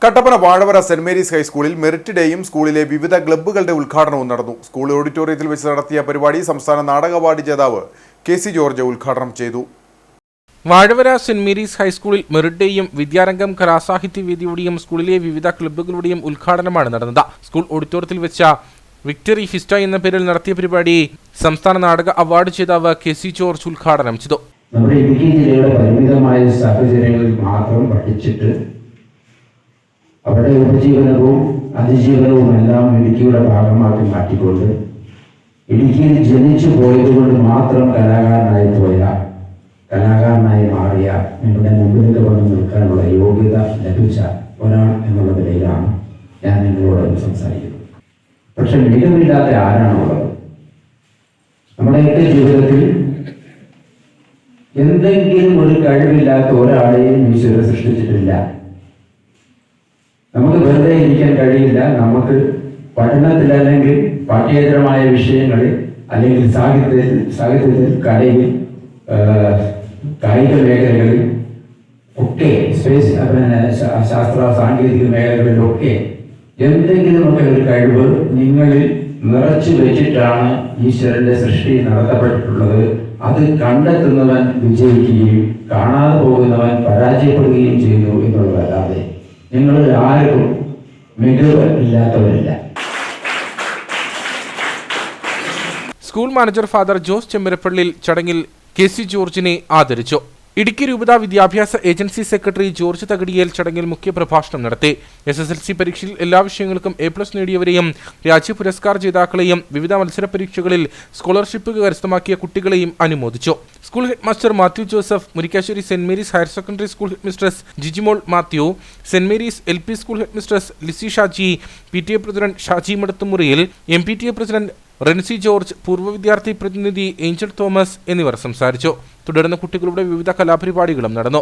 Kattappana Vazhavara saint Mary's ഹൈസ്കൂളിൽ merit ഡേയും സ്കൂളിലെ വിവിധ ക്ലബ്ബുകളുടെ ഉദ്ഘാടനവും നടന്നു. സ്കൂൾ ഓഡിറ്റോറിയത്തിൽ വെച്ച് നടത്തിയ പരിപാടി സംസ്ഥാന നാടക അവാർഡ് ജേതാവ് കെ.സി. ജോർജ് ഉദ്ഘാടനം ചെയ്തു. വാഴവര സെന്റ് മേരീസ് ഹൈസ്കൂളിൽ മെറിറ്റ് ഡേയും വിദ്യാരംഗം കലാസാഹിത്യ വേദിയുടെയും സ്കൂളിലെ വിവിധ ക്ലബ്ബുകളുടെയും ഉദ്ഘാടനമാണ് നടന്നത്. സ്കൂൾ ഓഡിറ്റോറിയത്തിൽ വെച്ച വിക്ടറി ഫിസ്റ്റ എന്ന പേരിൽ നടത്തിയ പരിപാടി സംസ്ഥാന നാടക അവാർഡ് ജേതാവ് കെ.സി. ജോർജ് ഉദ്ഘാടനം ചെയ്തു. നമ്മുടെ ഇടുക്കി ജില്ലയുടെ പരിമിതമായ സാഹചര്യങ്ങളിൽ മാത്രം പഠിച്ചിട്ട് അവരുടെ ഉപജീവനവും അതിജീവനവും എല്ലാം ഇടുക്കിയുടെ ഭാഗമാക്കി മാറ്റിക്കൊണ്ട് ഇടുക്കിയിൽ ജനിച്ചു പോയതുകൊണ്ട് മാത്രം കലാകാരനായി മാറിയ നിങ്ങളുടെ മുമ്പിലേക്ക് വന്ന് നിൽക്കാനുള്ള യോഗ്യത ലഭിച്ച ഒരാൾ എന്നുള്ള നിലയിലാണ് ഞാൻ നിങ്ങളോട് സംസാരിക്കുന്നത്. പക്ഷെ മികവില്ലാത്ത ആരാണുള്ളത്? നമ്മുടെയൊക്കെ ജീവിതത്തിൽ എന്തെങ്കിലും ഒരു കഴിവില്ലാത്ത ഒരാളെയും ഈശ്വരൻ സൃഷ്ടിച്ചിട്ടില്ല. നമുക്ക് വെറുതെ ഇരിക്കാൻ കഴിയില്ല. നമുക്ക് പഠനത്തിൽ അല്ലെങ്കിൽ പാഠ്യേതരമായ വിഷയങ്ങളിൽ അല്ലെങ്കിൽ സാഹിത്യത്തിൽ കലയിൽ കായിക മേഖലകളിൽ ഒക്കെ ശാസ്ത്ര സാങ്കേതിക മേഖലകളിലൊക്കെ എന്തെങ്കിലുമൊക്കെ ഒരു കഴിവ് നിങ്ങളിൽ നിറച്ചു വെച്ചിട്ടാണ് ഈശ്വരന്റെ സൃഷ്ടി നടത്തപ്പെട്ടിട്ടുള്ളത്. അത് കണ്ടെത്തുന്നവൻ വിജയിക്കുകയും കാണാതെ പോകുന്നവൻ പരാജയപ്പെടുകയും ചെയ്യുന്നു എന്നുള്ളതല്ലാതെ നിങ്ങൾ ആരും മികവ് ഇല്ലാത്തവരില്ല. സ്കൂൾ മാനേജർ ഫാദർ ജോസ് ചെമ്മരപ്പള്ളിൽ ചടങ്ങിൽ കെ.സി. ജോർജിനെ ആദരിച്ചു. ഇടുക്കി രൂപത വിദ്യാഭ്യാസ ഏജൻസി സെക്രട്ടറി ജോർജ് തകടിയേൽ ചടങ്ങിൽ മുഖ്യപ്രഭാഷണം നടത്തി. SSLC പരീക്ഷയിൽ എല്ലാ വിഷയങ്ങൾക്കും A+ നേടിയവരെയും രാജ്യ പുരസ്കാര ജേതാക്കളെയും വിവിധ മത്സര പരീക്ഷകളിൽ സ്കോളർഷിപ്പ് കരസ്ഥമാക്കിയ കുട്ടികളെയും അനുമോദിച്ചു. School headmaster Mathew Joseph, Murickassery Saint Mary's higher secondary school headmistress Jijimol Mathew, Saint Mary's LP school headmistress Lizy Shaji, PTA president Shaji മടത്തുമുറിയിൽ, MPTA പ്രസിഡന്റ് റെൻസി ജോർജ്, പൂർവ്വ വിദ്യാർത്ഥി പ്രതിനിധി ഏഞ്ചൽ തോമസ് എന്നിവർ സംസാരിച്ചു. തുടർന്ന് കുട്ടികളുടെ വിവിധ കലാപരിപാടികളും നടന്നു.